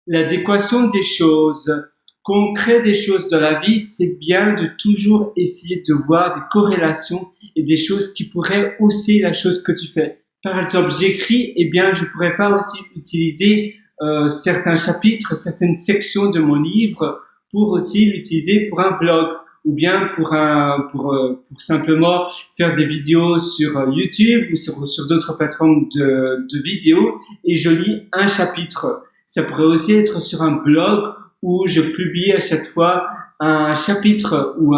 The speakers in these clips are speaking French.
l'adéquation des choses. Qu'on crée des choses dans la vie, c'est bien de toujours essayer de voir des corrélations et des choses qui pourraient hausser la chose que tu fais. Par exemple, j'écris, eh bien, je pourrais pas aussi utiliser certains chapitres, certaines sections de mon livre pour aussi l'utiliser pour un vlog ou bien pour simplement faire des vidéos sur YouTube ou sur d'autres plateformes de vidéos et je lis un chapitre. Ça pourrait aussi être sur un blog où je publie à chaque fois un chapitre ou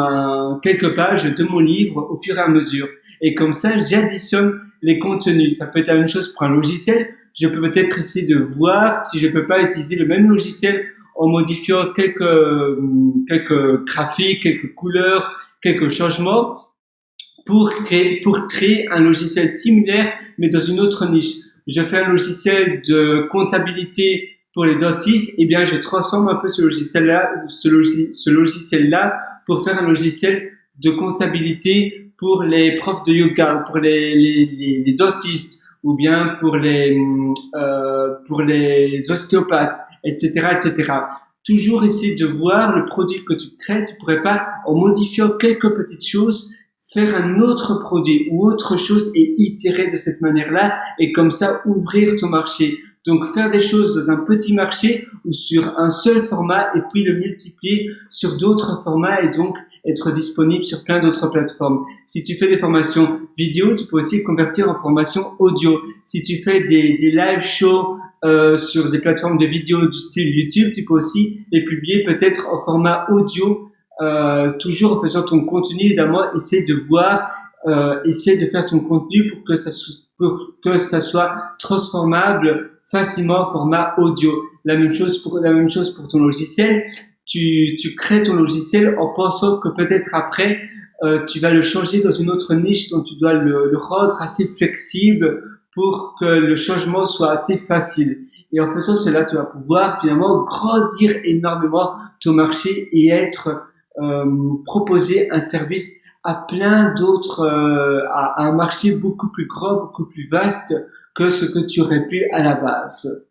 quelques pages de mon livre au fur et à mesure. Et comme ça, j'additionne les contenus. Ça peut être la même chose pour un logiciel. Je peux peut-être essayer de voir si je peux pas utiliser le même logiciel en modifiant quelques graphiques, quelques couleurs, quelques changements pour créer un logiciel similaire mais dans une autre niche. Je fais un logiciel de comptabilité pour les dentistes, eh bien je transforme un peu ce logiciel-là pour faire un logiciel de comptabilité pour les profs de yoga, pour les dentistes ou bien pour les ostéopathes, etc., etc. Toujours essayer de voir le produit que tu crées. Tu pourrais pas, en modifiant quelques petites choses, faire un autre produit ou autre chose et itérer de cette manière-là et comme ça ouvrir ton marché. Donc faire des choses dans un petit marché ou sur un seul format et puis le multiplier sur d'autres formats et donc être disponible sur plein d'autres plateformes. Si tu fais des formations vidéo, tu peux aussi convertir en formation audio. Si tu fais des live shows sur des plateformes de vidéo du style YouTube, tu peux aussi les publier peut-être en format audio, toujours en faisant ton contenu. Évidemment, essaie de faire ton contenu pour que ça soit transformable facilement en format audio. La même chose pour ton logiciel. Tu crées ton logiciel en pensant que peut-être après, tu vas le changer dans une autre niche, donc tu dois le rendre assez flexible pour que le changement soit assez facile. Et en faisant cela, tu vas pouvoir finalement grandir énormément ton marché et proposer un service à plein d'autres, à un marché beaucoup plus grand, beaucoup plus vaste que ce que tu aurais pu à la base.